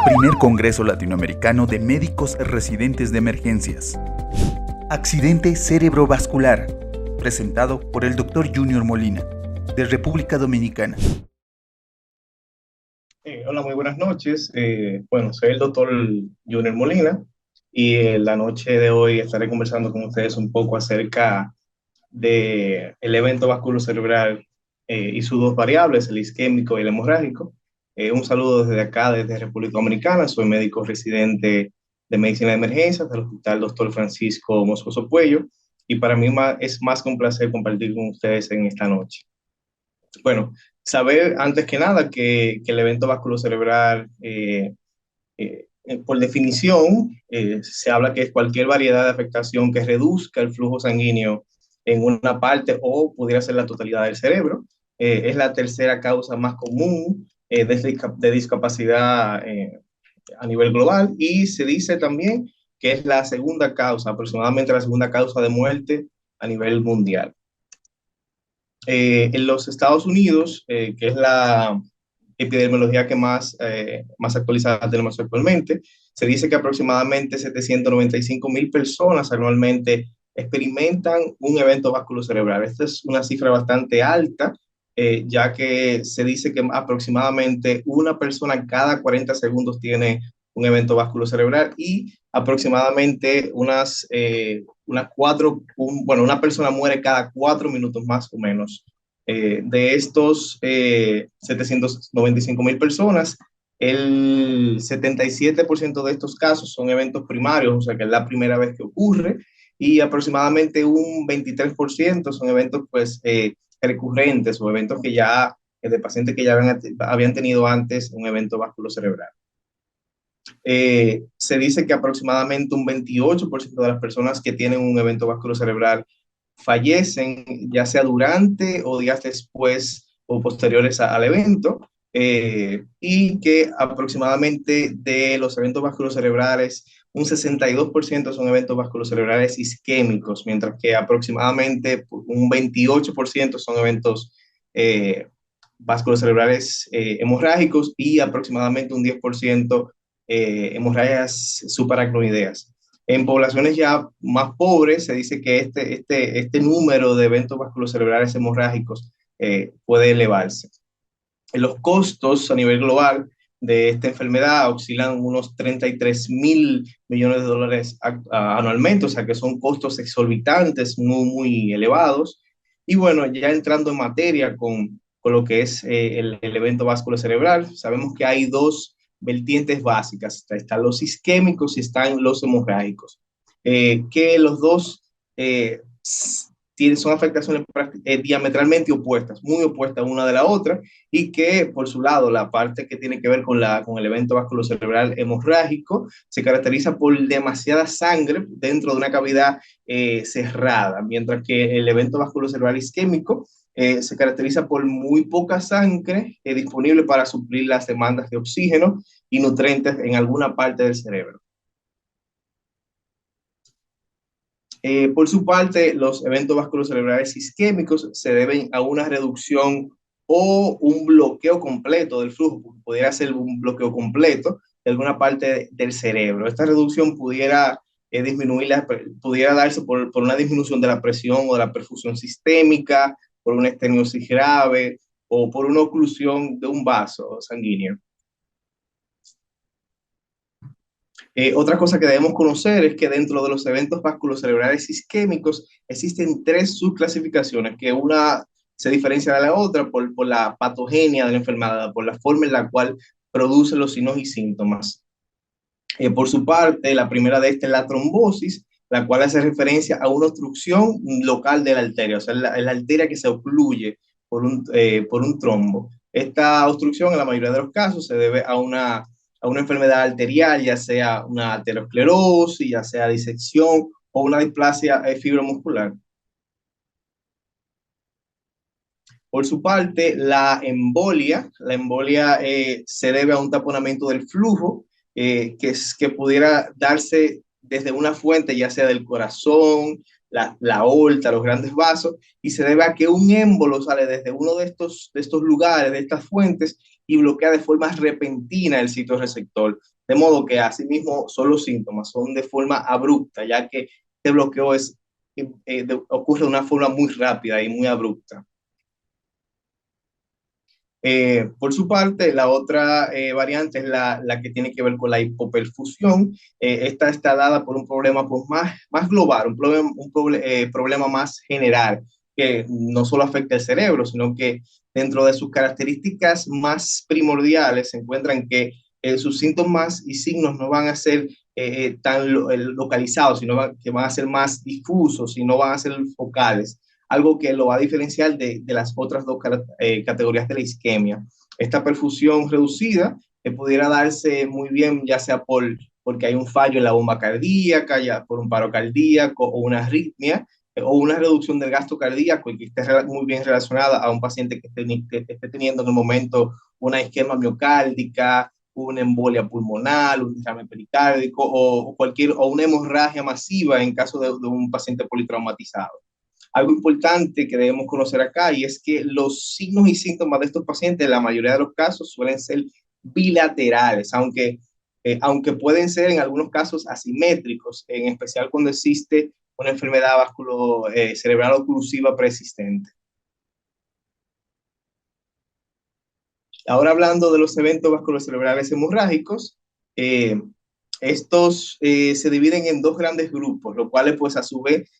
Primer Congreso Latinoamericano de Médicos Residentes de Emergencias. Accidente cerebrovascular, presentado por el Dr. Junior Molina, de República Dominicana. Hola, muy buenas noches. Soy el doctor Junior Molina y la noche de hoy estaré conversando con ustedes un poco acerca del evento vasculocerebral y sus dos variables, el isquémico y el hemorrágico. Un saludo desde acá, desde República Dominicana. Soy médico residente de Medicina de Emergencias del Hospital Dr. Francisco Moscoso Puello y para mí es más que un placer compartir con ustedes en esta noche. Bueno, saber antes que nada que el evento vasculocerebral, por definición, se habla que es cualquier variedad de afectación que reduzca el flujo sanguíneo en una parte o pudiera ser la totalidad del cerebro. Es la tercera causa más común de discapacidad a nivel global y se dice también que es la segunda causa, aproximadamente la segunda causa de muerte a nivel mundial. En los Estados Unidos, que es la epidemiología que más actualizada tenemos actualmente, se dice que aproximadamente 795,000 personas anualmente experimentan un evento vasculocerebral. Esta es una cifra bastante alta, ya que se dice que aproximadamente una persona cada 40 segundos tiene un evento vasculocerebral y aproximadamente una persona muere cada 4 minutos más o menos. De estos 795,000 personas, el 77% de estos casos son eventos primarios, o sea que es la primera vez que ocurre, y aproximadamente un 23% son eventos recurrentes o eventos que ya, de pacientes que ya habían tenido antes un evento vasculocerebral. Se dice que aproximadamente un 28% de las personas que tienen un evento vasculocerebral fallecen, ya sea durante o días después o posteriores al evento, y que aproximadamente de los eventos vasculocerebrales, un 62% son eventos vasculocerebrales isquémicos, mientras que aproximadamente un 28% son eventos vasculocerebrales hemorrágicos y aproximadamente un 10% hemorragias subaracnoideas. En poblaciones ya más pobres se dice que este número de eventos vasculocerebrales hemorrágicos puede elevarse. Los costos a nivel global de esta enfermedad oscilan unos 33,000 millones de dólares anualmente, o sea que son costos exorbitantes, muy, muy elevados. Y bueno, ya entrando en materia con lo que es el evento vasculocerebral, sabemos que hay dos vertientes básicas, están los isquémicos y están los hemorrágicos, que los dos son afectaciones diametralmente opuestas, muy opuestas una de la otra, y que por su lado la parte que tiene que ver con el evento vasculocerebral hemorrágico se caracteriza por demasiada sangre dentro de una cavidad cerrada, mientras que el evento vasculocerebral isquémico se caracteriza por muy poca sangre disponible para suplir las demandas de oxígeno y nutrientes en alguna parte del cerebro. Por su parte, los eventos vasculocerebrales isquémicos se deben a una reducción o un bloqueo completo del flujo, pudiera ser un bloqueo completo de alguna parte del cerebro. Esta reducción pudiera pudiera darse por una disminución de la presión o de la perfusión sistémica, por una estenosis grave o por una oclusión de un vaso sanguíneo. Otra cosa que debemos conocer es que dentro de los eventos vasculocerebrales isquémicos existen tres subclasificaciones, que una se diferencia de la otra por la patogenia de la enfermedad, por la forma en la cual produce los signos y síntomas. Por su parte, la primera de estas es la trombosis, la cual hace referencia a una obstrucción local de la arteria, o sea, la arteria que se ocluye por un trombo. Esta obstrucción, en la mayoría de los casos, se debe a una enfermedad arterial, ya sea una aterosclerosis, ya sea disección o una displasia fibromuscular. Por su parte, la embolia se debe a un taponamiento del flujo que pudiera darse desde una fuente, ya sea del corazón, la aorta, los grandes vasos, y se debe a que un émbolo sale desde uno de estos lugares, de estas fuentes, y bloquea de forma repentina el sitio receptor. De modo que asimismo son los síntomas, son de forma abrupta, ya que este bloqueo ocurre de una forma muy rápida y muy abrupta. Por su parte, la otra variante es la que tiene que ver con la hipoperfusión. Esta está dada por un problema pues, más global, problema más general, que no solo afecta el cerebro, sino que dentro de sus características más primordiales se encuentran que sus síntomas y signos no van a ser localizados, que van a ser más difusos y no van a ser focales, algo que lo va a diferenciar de las otras dos categorías de la isquemia. Esta perfusión reducida pudiera darse muy bien, ya sea porque hay un fallo en la bomba cardíaca, ya por un paro cardíaco o una arritmia, o una reducción del gasto cardíaco y que esté muy bien relacionada a un paciente que esté teniendo en el momento una isquemia miocárdica, una embolia pulmonar, un derrame pericárdico o una hemorragia masiva en caso de un paciente politraumatizado. Algo importante que debemos conocer acá y es que los signos y síntomas de estos pacientes, en la mayoría de los casos, suelen ser bilaterales, aunque pueden ser en algunos casos asimétricos, en especial cuando existe una enfermedad cerebral oclusiva preexistente. Ahora hablando de los eventos vasculocerebrales hemorrágicos, estos se dividen en dos grandes grupos, los cuales pues a su vez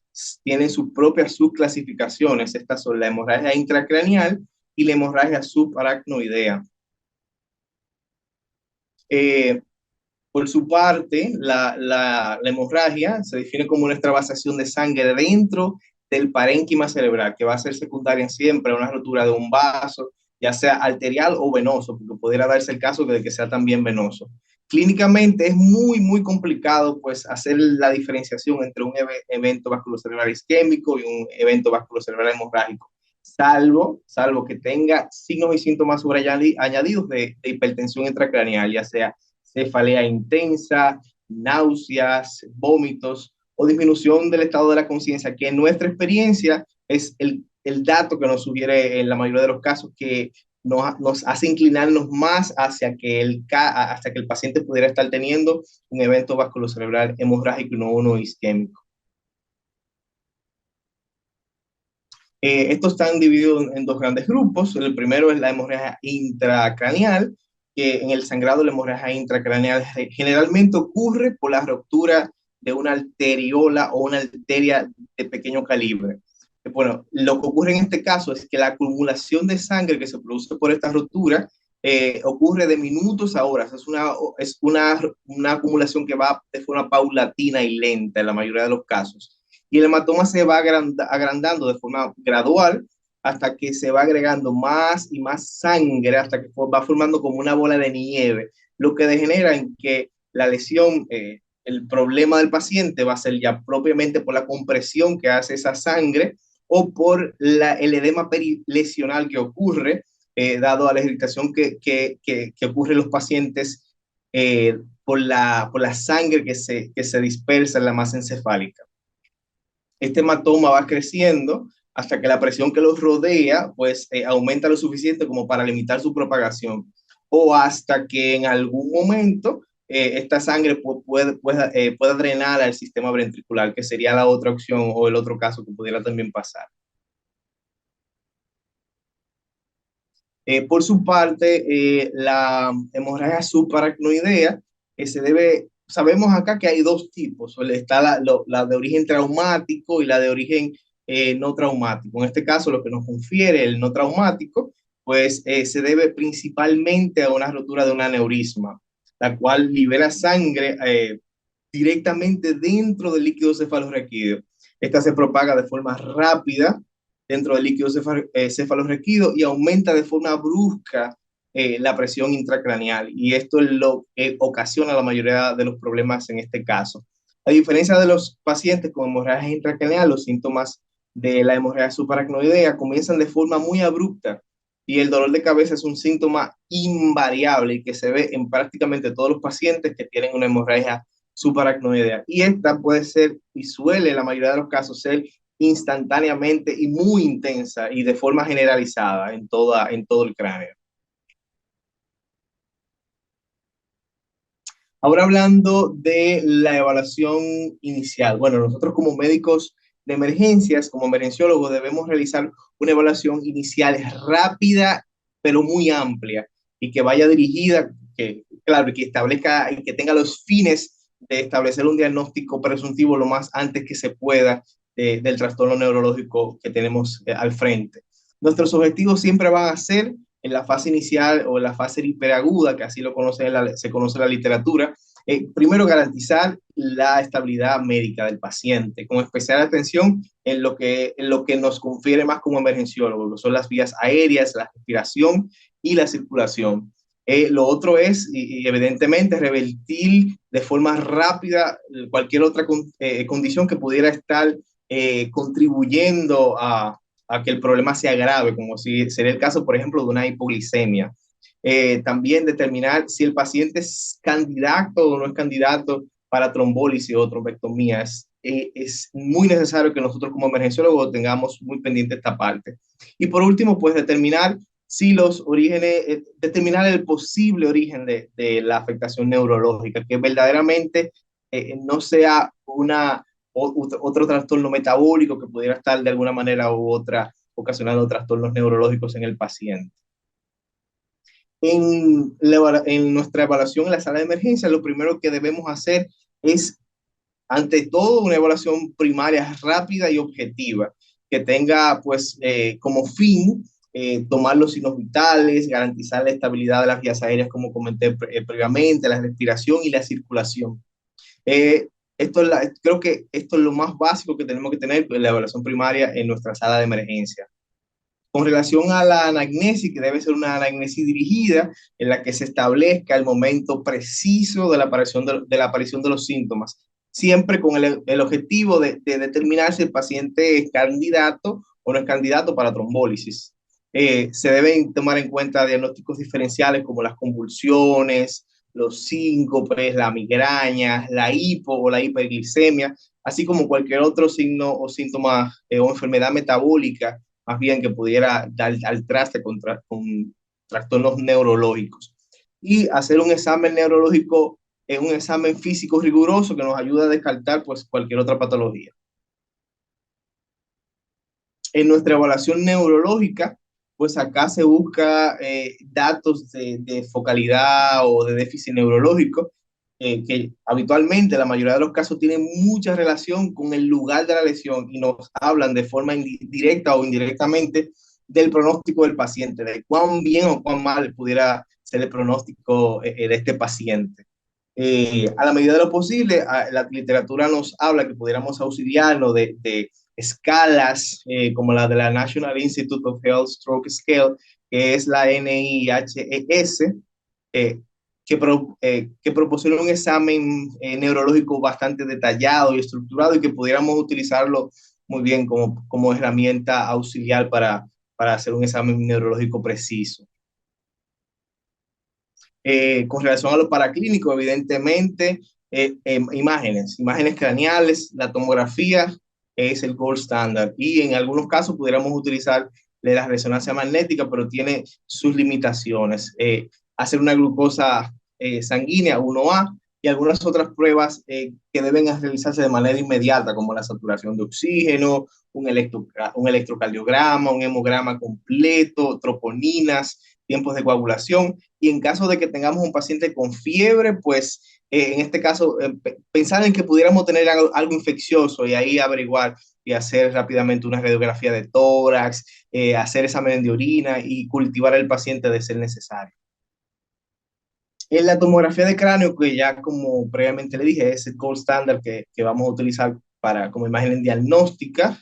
tienen sus propias subclasificaciones. Estas son la hemorragia intracraneal y la hemorragia subaracnoidea. Por su parte, la hemorragia se define como una extravasación de sangre dentro del parénquima cerebral, que va a ser secundaria siempre a una rotura de un vaso, ya sea arterial o venoso, porque pudiera darse el caso de que sea también venoso. Clínicamente es muy complicado pues hacer la diferenciación entre un evento vasculocerebral isquémico y un evento vasculocerebral hemorrágico, salvo que tenga signos y síntomas sobreañadidos de hipertensión intracraneal, ya sea cefalea intensa, náuseas, vómitos o disminución del estado de la conciencia, que en nuestra experiencia es el dato que nos sugiere en la mayoría de los casos que nos hace inclinarnos más hacia que el paciente pudiera estar teniendo un evento vasculocerebral hemorrágico y no uno isquémico. Estos están divididos en dos grandes grupos. El primero es la hemorragia intracraneal, que en el sangrado la hemorragia intracraneal generalmente ocurre por la ruptura de una arteriola o una arteria de pequeño calibre. Bueno, lo que ocurre en este caso es que la acumulación de sangre que se produce por esta ruptura ocurre de minutos a horas. Es una acumulación que va de forma paulatina y lenta en la mayoría de los casos. Y el hematoma se va agrandando de forma gradual hasta que se va agregando más y más sangre, hasta que va formando como una bola de nieve, lo que degenera en que la lesión, el problema del paciente va a ser ya propiamente por la compresión que hace esa sangre o por el edema perilesional que ocurre, dado a la irritación que ocurre en los pacientes por la sangre que se dispersa en la masa encefálica. Este hematoma va creciendo hasta que la presión que los rodea pues aumenta lo suficiente como para limitar su propagación o hasta que en algún momento esta sangre pueda drenar al sistema ventricular, que sería la otra opción o el otro caso que pudiera también pasar. Por su parte, la hemorragia subaracnoidea sabemos acá que hay dos tipos, está la de origen traumático y la de origen no traumático. En este caso, lo que nos confiere el no traumático, pues se debe principalmente a una rotura de un aneurisma, la cual libera sangre directamente dentro del líquido cefalorraquídeo. Esta se propaga de forma rápida dentro del líquido cefalorraquídeo y aumenta de forma brusca la presión intracraneal, y esto es lo que ocasiona la mayoría de los problemas en este caso. A diferencia de los pacientes con hemorragia intracraneal, los síntomas de la hemorragia subaracnoidea comienzan de forma muy abrupta y el dolor de cabeza es un síntoma invariable y que se ve en prácticamente todos los pacientes que tienen una hemorragia subaracnoidea. Y esta puede ser y suele en la mayoría de los casos ser instantáneamente y muy intensa y de forma generalizada en todo el cráneo. Ahora hablando de la evaluación inicial. Bueno, nosotros como médicos de emergencias, como emergenciólogos, debemos realizar una evaluación inicial rápida, pero muy amplia y que vaya dirigida, que, claro, que establezca y que tenga los fines de establecer un diagnóstico presuntivo lo más antes que se pueda del trastorno neurológico que tenemos al frente. Nuestros objetivos siempre van a ser en la fase inicial o en la fase hiperaguda, que así se conoce en la literatura, primero garantizar la estabilidad médica del paciente, con especial atención en lo que nos confiere más como emergenciólogos, que son las vías aéreas, la respiración y la circulación. Lo otro es, y evidentemente, revertir de forma rápida cualquier otra condición que pudiera estar contribuyendo a que el problema se agrave, como si sería el caso, por ejemplo, de una hipoglicemia. También determinar si el paciente es candidato o no es candidato para trombólisis o trombectomía. Es muy necesario que nosotros como emergenciólogos tengamos muy pendiente esta parte. Y por último, pues determinar si los orígenes, determinar el posible origen de la afectación neurológica, que verdaderamente no sea otro trastorno metabólico que pudiera estar de alguna manera u otra ocasionando trastornos neurológicos en el paciente. En nuestra evaluación en la sala de emergencia, lo primero que debemos hacer es, ante todo, una evaluación primaria rápida y objetiva, que tenga pues como fin tomar los signos vitales, garantizar la estabilidad de las vías aéreas, como comenté previamente, la respiración y la circulación. Eh, Creo que esto es lo más básico que tenemos que tener en la evaluación primaria en nuestra sala de emergencia. Con relación a la anamnesis, que debe ser una anamnesis dirigida, en la que se establezca el momento preciso de la aparición de los síntomas, siempre con el objetivo de determinar si el paciente es candidato o no es candidato para trombólisis. Se deben tomar en cuenta diagnósticos diferenciales como las convulsiones, los síncopes, la migraña, la hipo o la hiperglicemia, así como cualquier otro signo o síntoma o enfermedad metabólica más bien que pudiera dar al traste con trastornos neurológicos. Y hacer un examen neurológico, un examen físico riguroso que nos ayuda a descartar pues, cualquier otra patología. En nuestra evaluación neurológica, pues acá se busca datos de focalidad o de déficit neurológico, que habitualmente la mayoría de los casos tienen mucha relación con el lugar de la lesión y nos hablan de forma directa o indirectamente del pronóstico del paciente, de cuán bien o cuán mal pudiera ser el pronóstico de este paciente. A la medida de lo posible, la literatura nos habla que pudiéramos auxiliarnos de escalas como la de la National Institute of Health Stroke Scale, que es la NIHES, eh, que proporciona un examen neurológico bastante detallado y estructurado y que pudiéramos utilizarlo muy bien como herramienta auxiliar para hacer un examen neurológico preciso. Con relación a lo paraclínico, evidentemente, imágenes craneales, la tomografía es el gold standard y en algunos casos pudiéramos utilizar la resonancia magnética, pero tiene sus limitaciones. Hacer una glucosa sanguínea 1A y algunas otras pruebas que deben realizarse de manera inmediata, como la saturación de oxígeno, un electrocardiograma, un hemograma completo, troponinas, tiempos de coagulación y en caso de que tengamos un paciente con fiebre, pues en este caso pensar en que pudiéramos tener algo infeccioso y ahí averiguar y hacer rápidamente una radiografía de tórax, hacer exámenes de orina y cultivar al paciente de ser necesario. En la tomografía de cráneo, que ya como previamente le dije, es el gold standard que vamos a utilizar como imagen diagnóstica,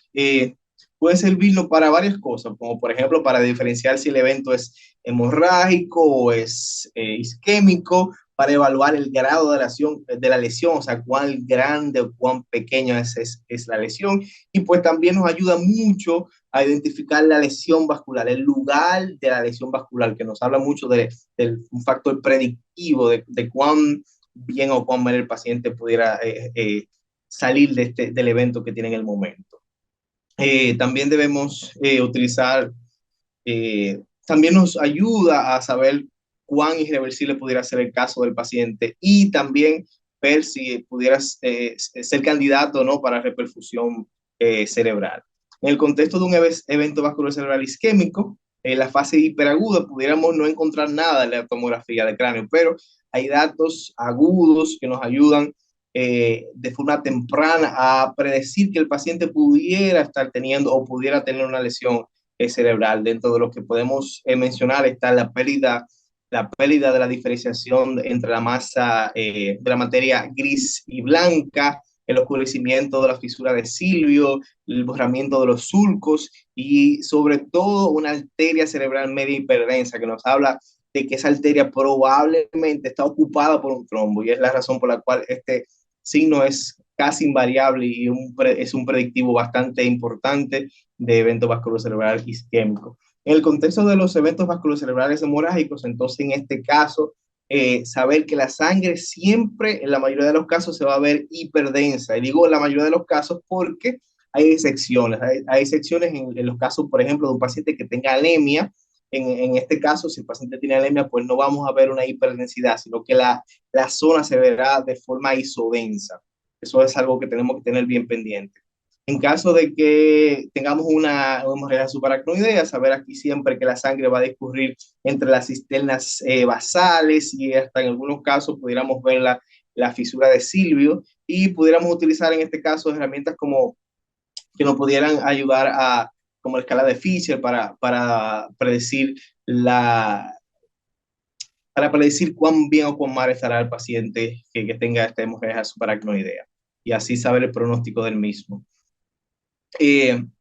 puede servirnos para varias cosas, como por ejemplo para diferenciar si el evento es hemorrágico o es isquémico, para evaluar el grado de la lesión, o sea, cuán grande o cuán pequeña es la lesión, y pues también nos ayuda mucho a identificar la lesión vascular, el lugar de la lesión vascular, que nos habla mucho de un factor predictivo de bien o cuán mal el paciente pudiera salir del evento que tiene en el momento. También debemos utilizar, también nos ayuda a saber cuán irreversible pudiera ser el caso del paciente y también ver si pudieras ser candidato o no para reperfusión cerebral. En el contexto de un evento vascular cerebral isquémico, en la fase hiperaguda pudiéramos no encontrar nada en la tomografía del cráneo, pero hay datos agudos que nos ayudan de forma temprana a predecir que el paciente pudiera estar teniendo o pudiera tener una lesión cerebral. Dentro de lo que podemos mencionar está la pérdida de la diferenciación entre la masa de la materia gris y blanca, el oscurecimiento de la fisura de Silvio, el borramiento de los surcos y sobre todo una arteria cerebral media hiperdensa que nos habla de que esa arteria probablemente está ocupada por un trombo y es la razón por la cual este signo es casi invariable y es un predictivo bastante importante de evento vasculocerebral isquémico. En el contexto de los eventos vasculocerebrales hemorrágicos, entonces en este caso, saber que la sangre siempre, en la mayoría de los casos, se va a ver hiperdensa. Y digo en la mayoría de los casos porque hay excepciones. Hay excepciones en los casos, por ejemplo, de un paciente que tenga anemia. En este caso, si el paciente tiene anemia, pues no vamos a ver una hiperdensidad, sino que la zona se verá de forma isodensa. Eso es algo que tenemos que tener bien pendiente. En caso de que tengamos una hemorragia subaracnoidea, saber aquí siempre que la sangre va a discurrir entre las cisternas basales y hasta en algunos casos pudiéramos ver la fisura de Silvio y pudiéramos utilizar en este caso herramientas como que nos pudieran ayudar a como la escala de Fisher para predecir para predecir cuán bien o cuán mal estará el paciente que tenga esta hemorragia subaracnoidea y así saber el pronóstico del mismo. En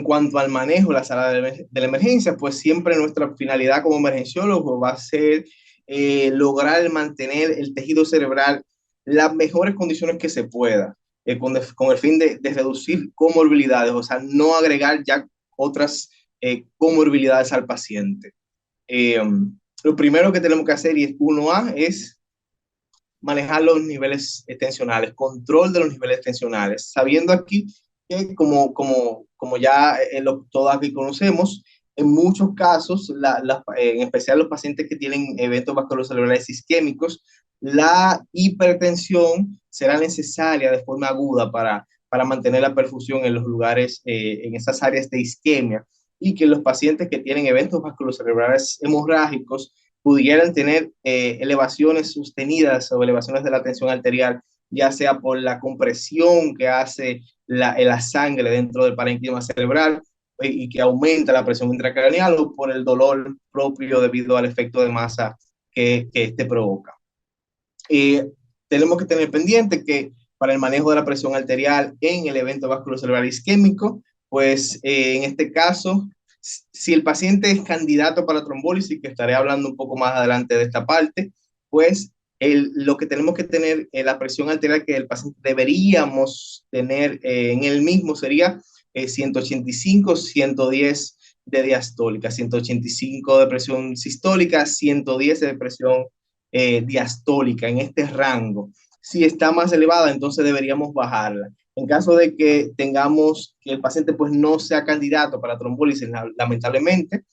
cuanto al manejo de la sala de la emergencia, pues siempre nuestra finalidad como emergenciólogo va a ser lograr mantener el tejido cerebral las mejores condiciones que se pueda, con el fin de reducir comorbilidades, o sea, no agregar ya otras comorbilidades al paciente. Lo primero que tenemos que hacer, y es 1A, es manejar los niveles tensionales, control de los niveles tensionales, sabiendo aquí que como ya todos aquí conocemos, en muchos casos, en especial los pacientes que tienen eventos vasculocerebrales isquémicos, la hipertensión será necesaria de forma aguda para mantener la perfusión en los lugares, en esas áreas de isquemia, y que los pacientes que tienen eventos vasculocerebrales hemorrágicos pudieran tener elevaciones sostenidas o elevaciones de la tensión arterial, ya sea por la compresión que hace la sangre dentro del parénquima cerebral y que aumenta la presión intracraneal o por el dolor propio debido al efecto de masa que este provoca. Tenemos que tener pendiente que para el manejo de la presión arterial en el evento vasculocerebral isquémico, pues en este caso, si el paciente es candidato para trombólisis, que estaré hablando un poco más adelante de esta parte, pues lo que tenemos que tener, la presión arterial que el paciente deberíamos tener en él mismo sería 185, 110 de diastólica, 185 de presión sistólica, 110 de presión diastólica en este rango. Si está más elevada, entonces deberíamos bajarla. En caso de que tengamos que el paciente pues no sea candidato para trombólisis, lamentablemente,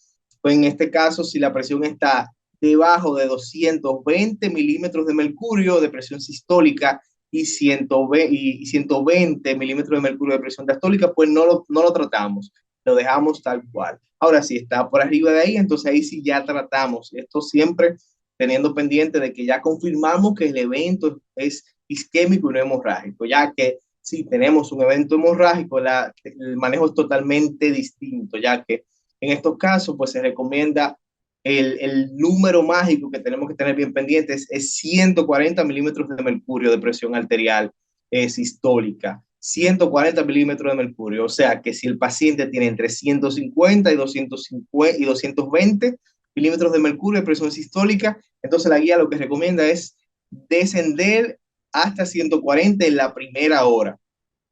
pues en este caso, si la presión está debajo de 220 milímetros de mercurio de presión sistólica y 120 milímetros de mercurio de presión diastólica, pues no lo tratamos, lo dejamos tal cual. Ahora, si está por arriba de ahí, entonces ahí sí ya tratamos. Esto siempre teniendo pendiente de que ya confirmamos que el evento es isquémico y no hemorrágico, ya que si tenemos un evento hemorrágico, el manejo es totalmente distinto, ya que en estos casos pues se recomienda el número mágico que tenemos que tener bien pendientes es 140 milímetros de mercurio de presión arterial sistólica. 140 milímetros de mercurio, o sea que si el paciente tiene entre 150 y 220 milímetros de mercurio de presión sistólica, entonces la guía lo que recomienda es descender hasta 140 en la primera hora.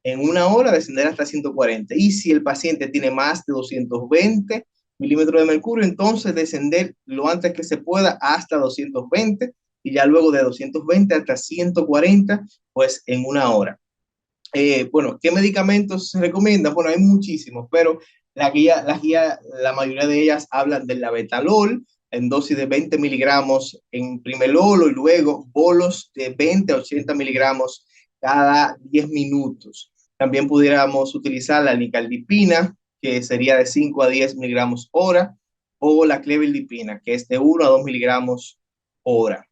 En una hora descender hasta 140. Y si el paciente tiene más de 220 milímetros de mercurio, entonces descender lo antes que se pueda hasta 220 y ya luego de 220 hasta 140, pues en una hora. Bueno, ¿qué medicamentos se recomiendan? Bueno, hay muchísimos, pero la mayoría de ellas hablan del labetalol en dosis de 20 miligramos en primer olo y luego bolos de 20 a 80 miligramos cada 10 minutos. También pudiéramos utilizar la nicardipina, que sería de 5 a 10 miligramos hora, o la clevidipina, que es de 1 a 2 miligramos hora.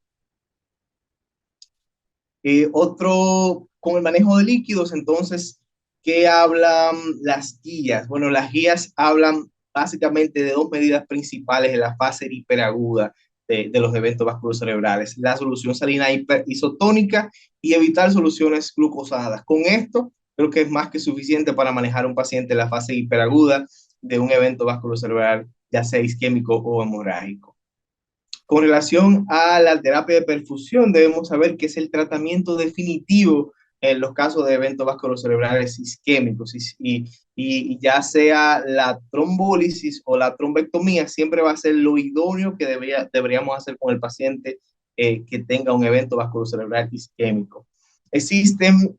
Otro, con el manejo de líquidos, entonces, ¿qué hablan las guías? Bueno, las guías hablan básicamente de dos medidas principales en la fase hiperaguda de los eventos vasculocerebrales: la solución salina isotónica y evitar soluciones glucosadas. Con esto, creo que es más que suficiente para manejar a un paciente en la fase hiperaguda de un evento vasculocerebral, ya sea isquémico o hemorrágico. Con relación a la terapia de perfusión, debemos saber que es el tratamiento definitivo en los casos de eventos vasculocerebrales isquémicos y ya sea la trombólisis o la trombectomía, siempre va a ser lo idóneo que deberíamos hacer con el paciente que tenga un evento vasculocerebral isquémico. Existen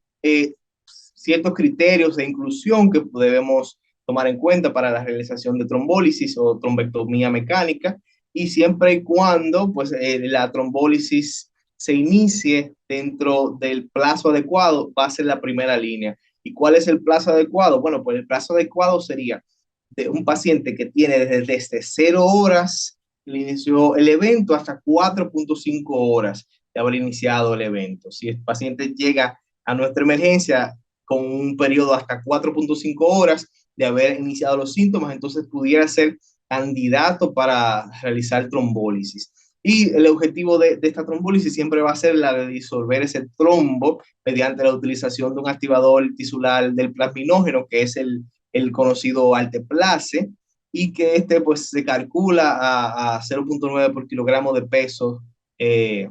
ciertos criterios de inclusión que debemos tomar en cuenta para la realización de trombólisis o trombectomía mecánica, y siempre y cuando pues, la trombólisis se inicie dentro del plazo adecuado, va a ser la primera línea. ¿Y cuál es el plazo adecuado? Bueno, pues el plazo adecuado sería de un paciente que tiene desde 0 horas, le inició el evento, hasta 4.5 horas de haber iniciado el evento. Si el paciente llega a nuestra emergencia con un periodo hasta 4.5 horas de haber iniciado los síntomas, entonces pudiera ser candidato para realizar trombólisis. Y el objetivo de esta trombólisis siempre va a ser la de disolver ese trombo mediante la utilización de un activador tisular del plasminógeno, que es el conocido alteplase, y que este pues se calcula a 0.9 por kilogramo de peso, y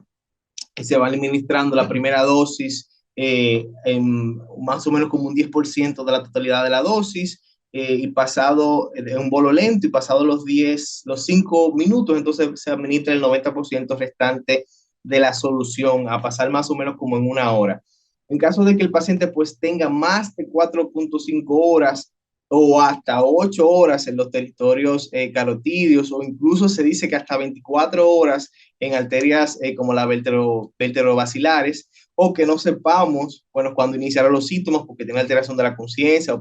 se va administrando la primera dosis en más o menos como un 10% de la totalidad de la dosis, y pasado un bolo lento y pasado los 5 minutos, entonces se administra el 90% restante de la solución, a pasar más o menos como en una hora. En caso de que el paciente pues tenga más de 4.5 horas o hasta 8 horas en los territorios carotídeos, o incluso se dice que hasta 24 horas en arterias como las vertebrovacilares, o que no sepamos, bueno, cuando iniciaron los síntomas porque tiene alteración de la conciencia, o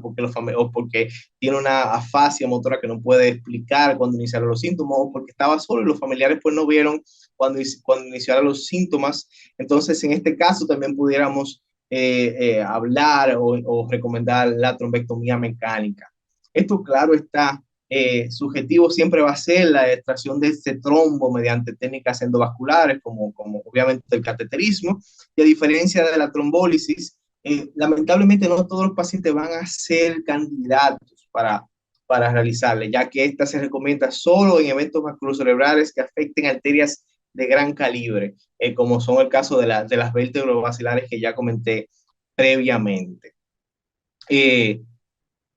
porque tiene una afasia motora que no puede explicar cuando iniciaron los síntomas, o porque estaba solo y los familiares pues no vieron cuando iniciaron los síntomas. Entonces, en este caso también pudiéramos hablar o recomendar la trombectomía mecánica. Esto, claro está, subjetivo siempre va a ser la extracción de este trombo mediante técnicas endovasculares, como obviamente el cateterismo, y a diferencia de la trombólisis, lamentablemente no todos los pacientes van a ser candidatos para realizarle, ya que esta se recomienda solo en eventos vasculocerebrales que afecten arterias de gran calibre, como son el caso de las vértebrovacilares que ya comenté previamente.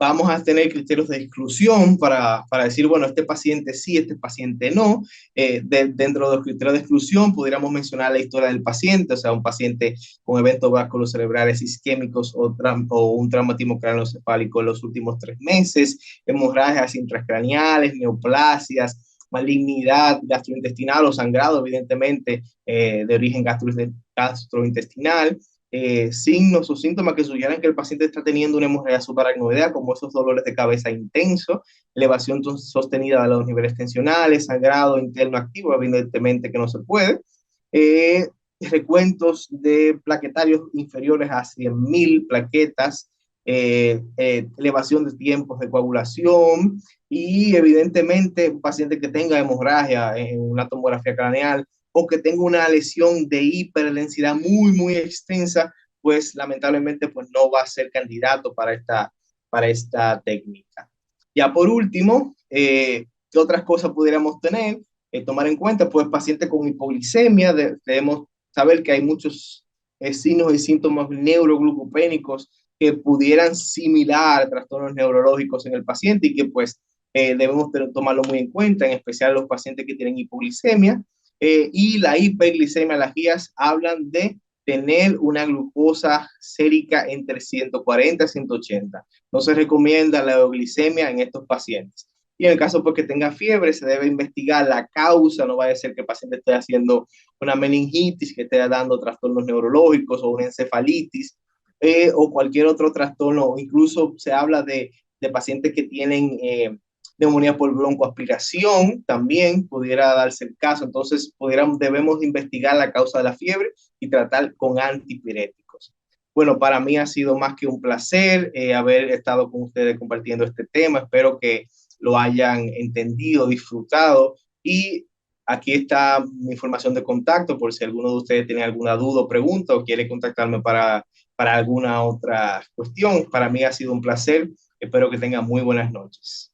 Vamos a tener criterios de exclusión para decir, bueno, este paciente sí, este paciente no. Dentro de los criterios de exclusión pudiéramos mencionar la historia del paciente, o sea, un paciente con eventos vasculocerebrales isquémicos o un traumatismo craneoencefálico en los últimos 3 meses, hemorragias intracraneales, neoplasias, malignidad gastrointestinal o sangrado, evidentemente, de origen gastrointestinal, signos o síntomas que sugieran que el paciente está teniendo una hemorragia subaracnoidea, como esos dolores de cabeza intensos, elevación sostenida de los niveles tensionales, sangrado interno activo, evidentemente que no se puede, recuentos de plaquetarios inferiores a 100.000 plaquetas, elevación de tiempos de coagulación, y evidentemente un paciente que tenga hemorragia en una tomografía craneal o que tenga una lesión de hiperdensidad muy extensa, pues lamentablemente pues no va a ser candidato para esta técnica. Ya por último, ¿qué otras cosas pudiéramos tener? Tomar en cuenta, pues paciente con hipoglicemia, debemos saber que hay muchos signos y síntomas neuroglucopénicos que pudieran similar a trastornos neurológicos en el paciente, y que pues debemos tomarlo muy en cuenta, en especial los pacientes que tienen hipoglicemia. Y la hiperglicemia, las guías hablan de tener una glucosa sérica entre 140 y 180. No se recomienda la euglicemia en estos pacientes. Y en el caso porque tenga fiebre, se debe investigar la causa, no vaya a ser que el paciente esté haciendo una meningitis, que esté dando trastornos neurológicos o una encefalitis, o cualquier otro trastorno. Incluso se habla de pacientes que tienen neumonía por broncoaspiración, también pudiera darse el caso. Entonces, debemos investigar la causa de la fiebre y tratar con antipiréticos. Bueno, para mí ha sido más que un placer haber estado con ustedes compartiendo este tema. Espero que lo hayan entendido, disfrutado, y aquí está mi información de contacto por si alguno de ustedes tiene alguna duda o pregunta o quiere contactarme para alguna otra cuestión. Para mí ha sido un placer. Espero que tengan muy buenas noches.